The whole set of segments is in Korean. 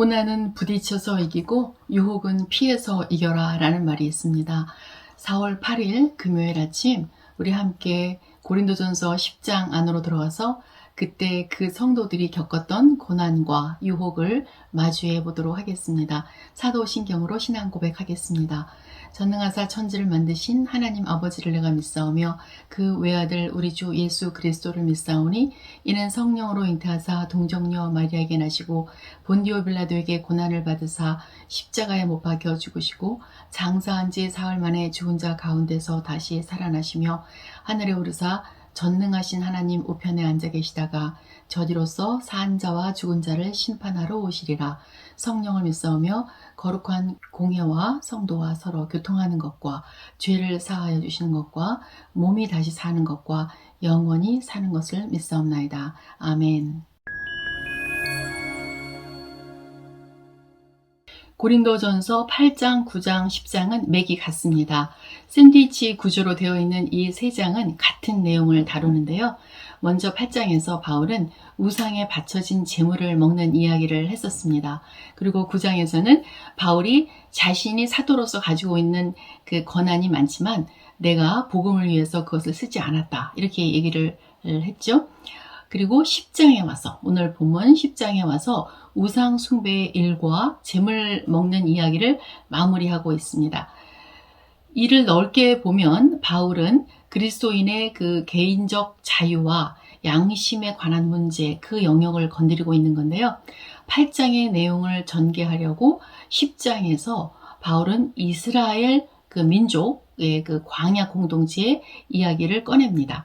고난은 부딪혀서 이기고 유혹은 피해서 이겨라 라는 말이 있습니다. 4월 8일 금요일 아침 우리 함께 고린도전서 10장 안으로 들어가서 그때 그 성도들이 겪었던 고난과 유혹을 마주해 보도록 하겠습니다. 사도신경으로 신앙 고백하겠습니다. 전능하사 천지를 만드신 하나님 아버지를 내가 믿사오며 그 외아들 우리 주 예수 그리스도를 믿사오니 이는 성령으로 잉태하사 동정녀 마리아에게 나시고 본디오 빌라도에게 고난을 받으사 십자가에 못 박혀 죽으시고 장사한 지 사흘 만에 죽은 자 가운데서 다시 살아나시며 하늘에 오르사 전능하신 하나님 우편에 앉아 계시다가 저리로서 산 자와 죽은 자를 심판하러 오시리라. 성령을 믿사오며 거룩한 공회와 성도와 서로 교통하는 것과 죄를 사하여 주시는 것과 몸이 다시 사는 것과 영원히 사는 것을 믿사옵나이다. 아멘. 고린도전서 8장, 9장, 10장은 맥이 같습니다. 샌드위치 구조로 되어 있는 이 세 장은 같은 내용을 다루는데요. 먼저 8장에서 바울은 우상에 바쳐진 재물을 먹는 이야기를 했었습니다. 그리고 9장에서는 바울이 자신이 사도로서 가지고 있는 그 권한이 많지만 내가 복음을 위해서 그것을 쓰지 않았다. 이렇게 얘기를 했죠. 그리고 10장에 와서 오늘 본문 10장에 와서 우상 숭배의 일과 재물 먹는 이야기를 마무리하고 있습니다. 이를 넓게 보면 바울은 그리스도인의 그 개인적 자유와 양심에 관한 문제, 그 영역을 건드리고 있는 건데요. 8장의 내용을 전개하려고 10장에서 바울은 이스라엘 그 민족의 그 광야 공동체의 이야기를 꺼냅니다.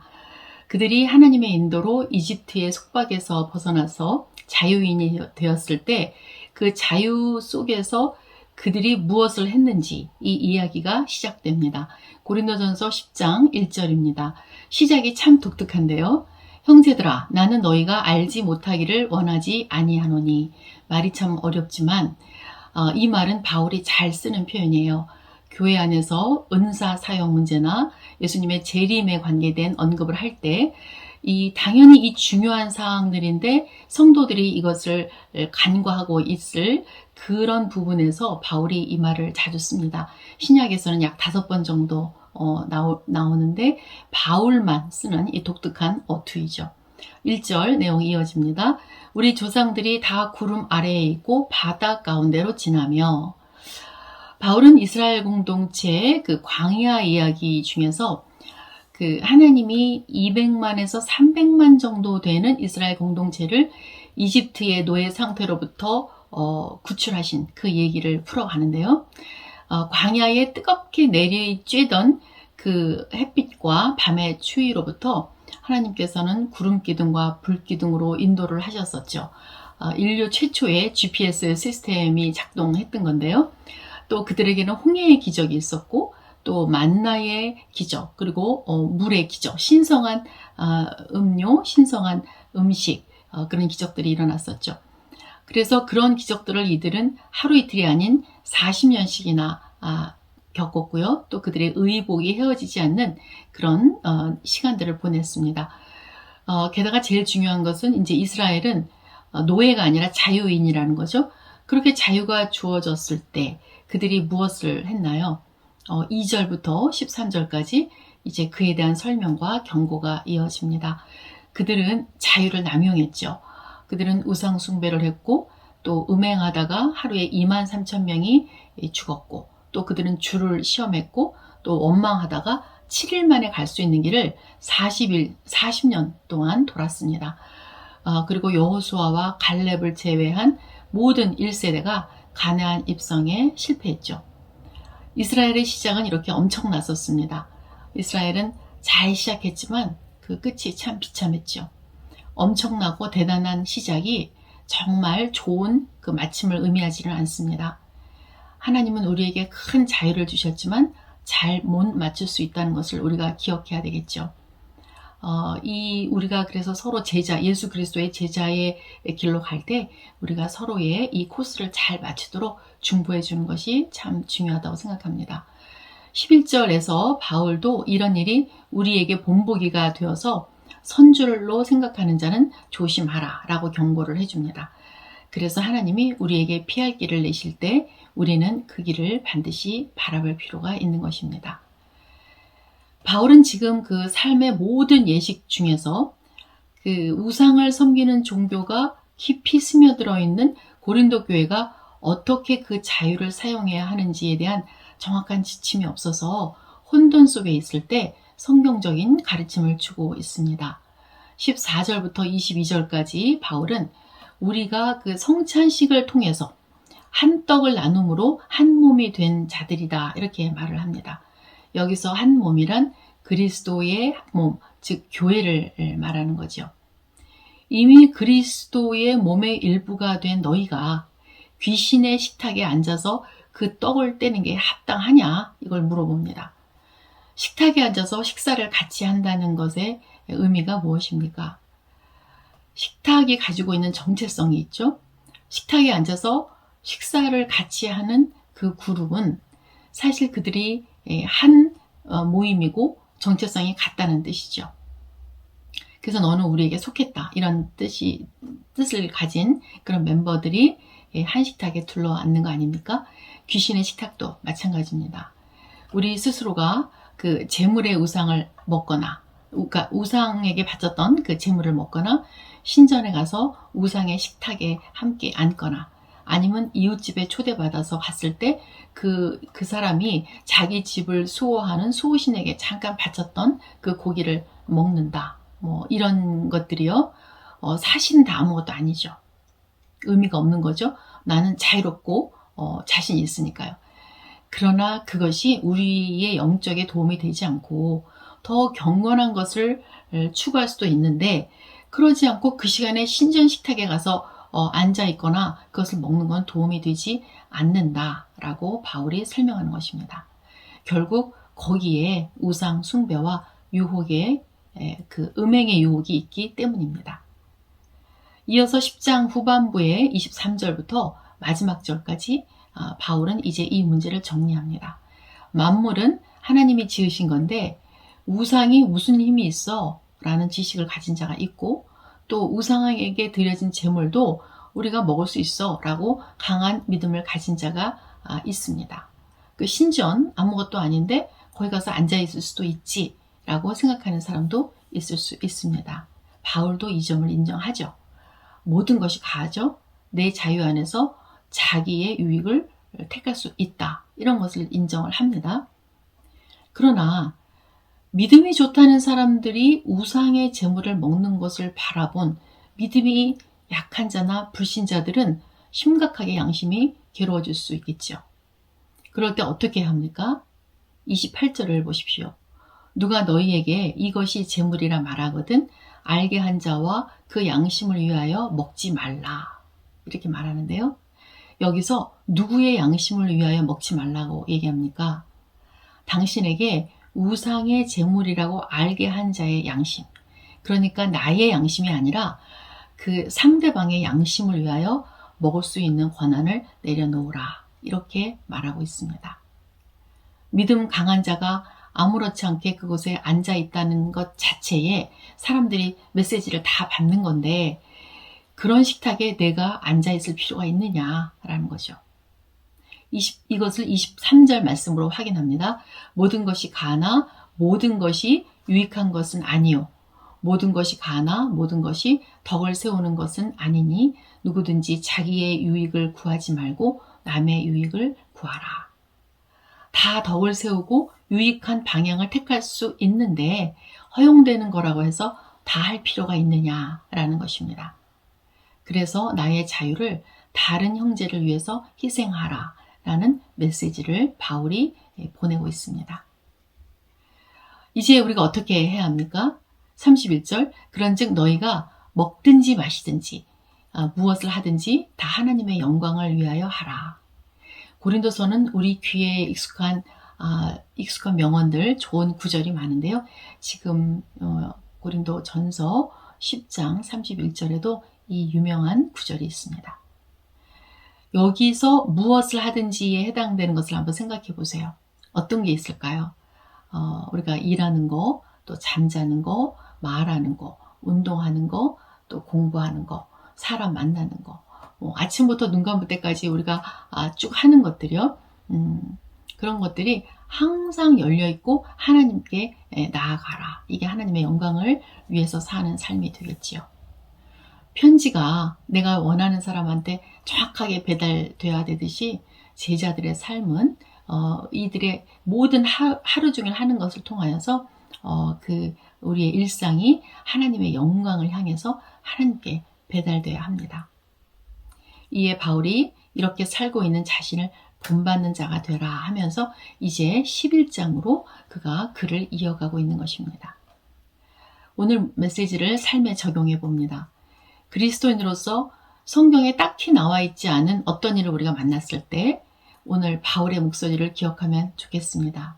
그들이 하나님의 인도로 이집트의 속박에서 벗어나서 자유인이 되었을 때 그 자유 속에서 그들이 무엇을 했는지 이 이야기가 시작됩니다. 고린도전서 10장 1절입니다. 시작이 참 독특한데요. 형제들아, 나는 너희가 알지 못하기를 원하지 아니하노니. 말이 참 어렵지만 이 말은 바울이 잘 쓰는 표현이에요. 교회 안에서 은사 사용 문제나 예수님의 재림에 관계된 언급을 할 때 당연히 이 중요한 사항들인데 성도들이 이것을 간과하고 있을 그런 부분에서 바울이 이 말을 자주 씁니다. 신약에서는 약 5번 정도 나오는데 바울만 쓰는 이 독특한 어투이죠. 1절 내용이 이어집니다. 우리 조상들이 다 구름 아래에 있고 바다 가운데로 지나며. 바울은 이스라엘 공동체의 그 광야 이야기 중에서 그 하나님이 200만에서 300만 정도 되는 이스라엘 공동체를 이집트의 노예 상태로부터 구출하신 그 얘기를 풀어가는데요. 광야에 뜨겁게 내리쬐던 그 햇빛과 밤의 추위로부터 하나님께서는 구름 기둥과 불 기둥으로 인도를 하셨었죠. 인류 최초의 GPS 시스템이 작동했던 건데요. 또 그들에게는 홍해의 기적이 있었고 또 만나의 기적, 그리고 물의 기적, 신성한 음료, 신성한 음식, 그런 기적들이 일어났었죠. 그래서 그런 기적들을 이들은 하루 이틀이 아닌 40년씩이나 겪었고요. 또 그들의 의복이 헤어지지 않는 그런 시간들을 보냈습니다. 게다가 제일 중요한 것은 이제 이스라엘은 노예가 아니라 자유인이라는 거죠. 그렇게 자유가 주어졌을 때 그들이 무엇을 했나요? 2절부터 13절까지 이제 그에 대한 설명과 경고가 이어집니다. 그들은 자유를 남용했죠. 그들은 우상 숭배를 했고 또 음행하다가 하루에 23,000명이 죽었고 또 그들은 주를 시험했고 또 원망하다가 7일 만에 갈 수 있는 길을 40년 동안 돌았습니다. 그리고 여호수아와 갈렙을 제외한 모든 1세대가 가나안 입성에 실패했죠. 이스라엘의 시작은 이렇게 엄청났었습니다. 이스라엘은 잘 시작했지만 그 끝이 참 비참했죠. 엄청나고 대단한 시작이 정말 좋은 그 마침을 의미하지는 않습니다. 하나님은 우리에게 큰 자유를 주셨지만 잘 못 맞출 수 있다는 것을 우리가 기억해야 되겠죠. 우리가 그래서 서로 예수 그리스도의 제자의 길로 갈 때 우리가 서로의 이 코스를 잘 맞추도록 중보해 주는 것이 참 중요하다고 생각합니다. 11절에서 바울도 이런 일이 우리에게 본보기가 되어서 선줄로 생각하는 자는 조심하라 라고 경고를 해줍니다. 그래서 하나님이 우리에게 피할 길을 내실 때 우리는 그 길을 반드시 바라볼 필요가 있는 것입니다. 바울은 지금 그 삶의 모든 예식 중에서 그 우상을 섬기는 종교가 깊이 스며들어 있는 고린도 교회가 어떻게 그 자유를 사용해야 하는지에 대한 정확한 지침이 없어서 혼돈 속에 있을 때 성경적인 가르침을 주고 있습니다. 14절부터 22절까지 바울은 우리가 그 성찬식을 통해서 한 떡을 나눔으로 한 몸이 된 자들이다 이렇게 말을 합니다. 여기서 한 몸이란 그리스도의 몸, 즉 교회를 말하는 거죠. 이미 그리스도의 몸의 일부가 된 너희가 귀신의 식탁에 앉아서 그 떡을 떼는 게 합당하냐 이걸 물어봅니다. 식탁에 앉아서 식사를 같이 한다는 것의 의미가 무엇입니까? 식탁이 가지고 있는 정체성이 있죠. 식탁에 앉아서 식사를 같이 하는 그 그룹은 사실 그들이 한 모임이고 정체성이 같다는 뜻이죠. 그래서 너는 우리에게 속했다 이런 뜻을 가진 그런 멤버들이 한 식탁에 둘러앉는 거 아닙니까? 귀신의 식탁도 마찬가지입니다. 우리 스스로가 그 재물의 우상을 먹거나 그러니까 우상에게 바쳤던 그 재물을 먹거나 신전에 가서 우상의 식탁에 함께 앉거나 아니면 이웃집에 초대받아서 갔을 때 그 사람이 자기 집을 수호하는 수호신에게 잠깐 바쳤던 그 고기를 먹는다. 뭐 이런 것들이요. 사실은 다 아무것도 아니죠. 의미가 없는 거죠. 나는 자유롭고 자신이 있으니까요. 그러나 그것이 우리의 영적에 도움이 되지 않고 더 경건한 것을 추구할 수도 있는데 그러지 않고 그 시간에 신전 식탁에 가서 앉아 있거나 그것을 먹는 건 도움이 되지 않는다라고 바울이 설명하는 것입니다. 결국 거기에 우상 숭배와 유혹의 그 음행의 유혹이 있기 때문입니다. 이어서 10장 후반부의 23절부터 마지막 절까지 바울은 이제 이 문제를 정리합니다. 만물은 하나님이 지으신 건데 우상이 무슨 힘이 있어? 라는 지식을 가진 자가 있고 또 우상에게 드려진 제물도 우리가 먹을 수 있어 라고 강한 믿음을 가진 자가 있습니다. 그 신전 아무것도 아닌데 거기 가서 앉아있을 수도 있지 라고 생각하는 사람도 있을 수 있습니다. 바울도 이 점을 인정하죠. 모든 것이 가하죠. 내 자유 안에서 자기의 유익을 택할 수 있다. 이런 것을 인정을 합니다. 그러나 믿음이 좋다는 사람들이 우상의 제물을 먹는 것을 바라본 믿음이 약한 자나 불신자들은 심각하게 양심이 괴로워질 수 있겠죠. 그럴 때 어떻게 해야 합니까? 28절을 보십시오. 누가 너희에게 이것이 제물이라 말하거든 알게 한 자와 그 양심을 위하여 먹지 말라. 이렇게 말하는데요. 여기서 누구의 양심을 위하여 먹지 말라고 얘기합니까? 당신에게 우상의 제물이라고 알게 한 자의 양심. 그러니까 나의 양심이 아니라 그 상대방의 양심을 위하여 먹을 수 있는 권한을 내려놓으라. 이렇게 말하고 있습니다. 믿음 강한 자가 아무렇지 않게 그곳에 앉아 있다는 것 자체에 사람들이 메시지를 다 받는 건데 그런 식탁에 내가 앉아 있을 필요가 있느냐라는 거죠. 이것을 23절 말씀으로 확인합니다. 모든 것이 가나 모든 것이 유익한 것은 아니요. 모든 것이 가나 모든 것이 덕을 세우는 것은 아니니 누구든지 자기의 유익을 구하지 말고 남의 유익을 구하라. 다 덕을 세우고 유익한 방향을 택할 수 있는데 허용되는 거라고 해서 다 할 필요가 있느냐라는 것입니다. 그래서 나의 자유를 다른 형제를 위해서 희생하라 라는 메시지를 바울이 보내고 있습니다. 이제 우리가 어떻게 해야 합니까? 31절 그런즉 너희가 먹든지 마시든지 무엇을 하든지 다 하나님의 영광을 위하여 하라. 고린도서는 우리 귀에 익숙한 명언들 좋은 구절이 많은데요. 지금 고린도 전서 10장 31절에도 이 유명한 구절이 있습니다. 여기서 무엇을 하든지에 해당되는 것을 한번 생각해 보세요. 어떤 게 있을까요? 우리가 일하는 거, 또 잠자는 거, 말하는 거, 운동하는 거, 또 공부하는 거, 사람 만나는 거, 아침부터 눈 감을 때까지 우리가 쭉 하는 것들이요. 그런 것들이 항상 열려있고 하나님께 나아가라. 이게 하나님의 영광을 위해서 사는 삶이 되겠지요. 편지가 내가 원하는 사람한테 정확하게 배달되어야 되듯이 제자들의 삶은 이들의 모든 하루 종일 하는 것을 통하여서 우리의 일상이 하나님의 영광을 향해서 하나님께 배달되어야 합니다. 이에 바울이 이렇게 살고 있는 자신을 본받는 자가 되라 하면서 이제 11장으로 그가 글을 이어가고 있는 것입니다. 오늘 메시지를 삶에 적용해 봅니다. 그리스도인으로서 성경에 딱히 나와 있지 않은 어떤 일을 우리가 만났을 때 오늘 바울의 목소리를 기억하면 좋겠습니다.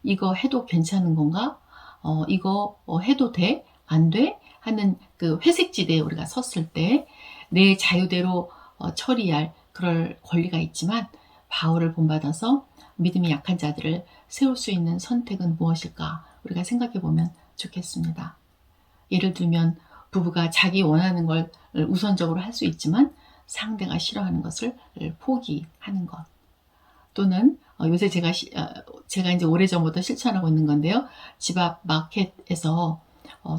이거 해도 괜찮은 건가? 이거 해도 돼? 안 돼? 하는 그 회색지대에 우리가 섰을 때 내 자유대로 처리할 그럴 권리가 있지만 바울을 본받아서 믿음이 약한 자들을 세울 수 있는 선택은 무엇일까? 우리가 생각해 보면 좋겠습니다. 예를 들면 부부가 자기 원하는 걸 우선적으로 할 수 있지만 상대가 싫어하는 것을 포기하는 것. 또는 요새 제가 이제 오래전부터 실천하고 있는 건데요. 집 앞 마켓에서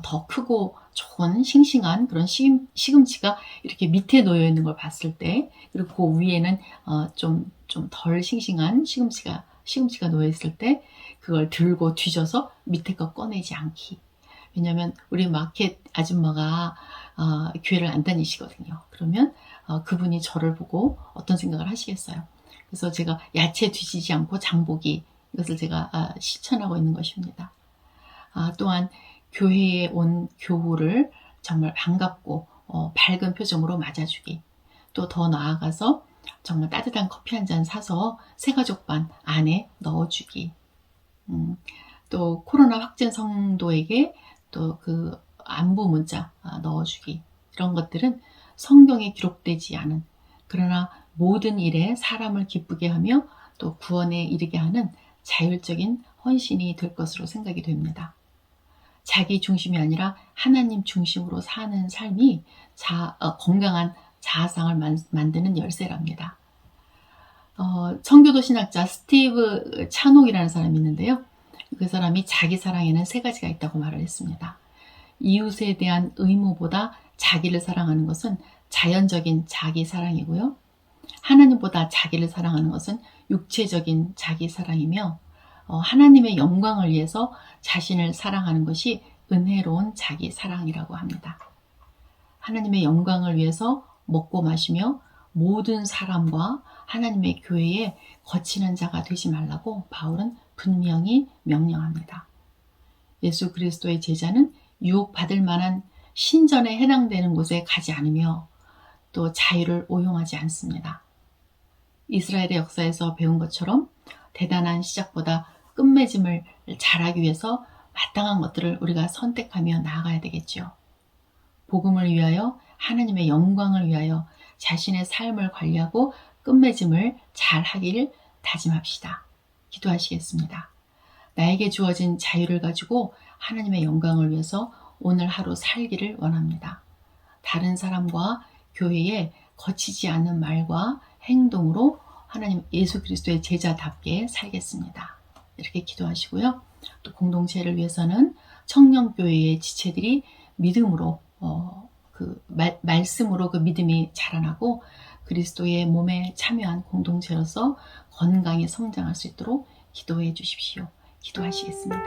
더 크고 좋은 싱싱한 그런 시금치가 이렇게 밑에 놓여 있는 걸 봤을 때, 그리고 그 위에는 좀 덜 싱싱한 시금치가 놓여 있을 때 그걸 들고 뒤져서 밑에 거 꺼내지 않기. 왜냐하면 우리 마켓 아줌마가 교회를 안 다니시거든요. 그러면 그분이 저를 보고 어떤 생각을 하시겠어요. 그래서 제가 야채 뒤지지 않고 장보기, 이것을 제가 실천하고 있는 것입니다. 또한 교회에 온 교우를 정말 반갑고 밝은 표정으로 맞아주기. 또 더 나아가서 정말 따뜻한 커피 한 잔 사서 새가족반 안에 넣어주기. 또 코로나 확진 성도에게 또 그 안부 문자 넣어주기. 이런 것들은 성경에 기록되지 않은, 그러나 모든 일에 사람을 기쁘게 하며 또 구원에 이르게 하는 자율적인 헌신이 될 것으로 생각이 됩니다. 자기 중심이 아니라 하나님 중심으로 사는 삶이 건강한 자아상을 만드는 열쇠랍니다. 청교도 신학자 스티브 차녹이라는 사람이 있는데요. 그 사람이 자기 사랑에는 세 가지가 있다고 말을 했습니다. 이웃에 대한 의무보다 자기를 사랑하는 것은 자연적인 자기 사랑이고요. 하나님보다 자기를 사랑하는 것은 육체적인 자기 사랑이며, 하나님의 영광을 위해서 자신을 사랑하는 것이 은혜로운 자기 사랑이라고 합니다. 하나님의 영광을 위해서 먹고 마시며 모든 사람과 하나님의 교회에 거치는 자가 되지 말라고 바울은 분명히 명령합니다. 예수 그리스도의 제자는 유혹받을 만한 신전에 해당되는 곳에 가지 않으며 또 자유를 오용하지 않습니다. 이스라엘의 역사에서 배운 것처럼 대단한 시작보다 끝맺음을 잘하기 위해서 마땅한 것들을 우리가 선택하며 나아가야 되겠죠. 복음을 위하여, 하나님의 영광을 위하여 자신의 삶을 관리하고 끝맺음을 잘 하기를 다짐합시다. 기도하시겠습니다. 나에게 주어진 자유를 가지고 하나님의 영광을 위해서 오늘 하루 살기를 원합니다. 다른 사람과 교회에 거치지 않는 말과 행동으로 하나님 예수 그리스도의 제자답게 살겠습니다. 이렇게 기도하시고요. 또 공동체를 위해서는 청년교회의 지체들이 믿음으로 말씀으로 그 믿음이 자라나고 그리스도의 몸에 참여한 공동체로서 건강히 성장할 수 있도록 기도해 주십시오. 기도하시겠습니다.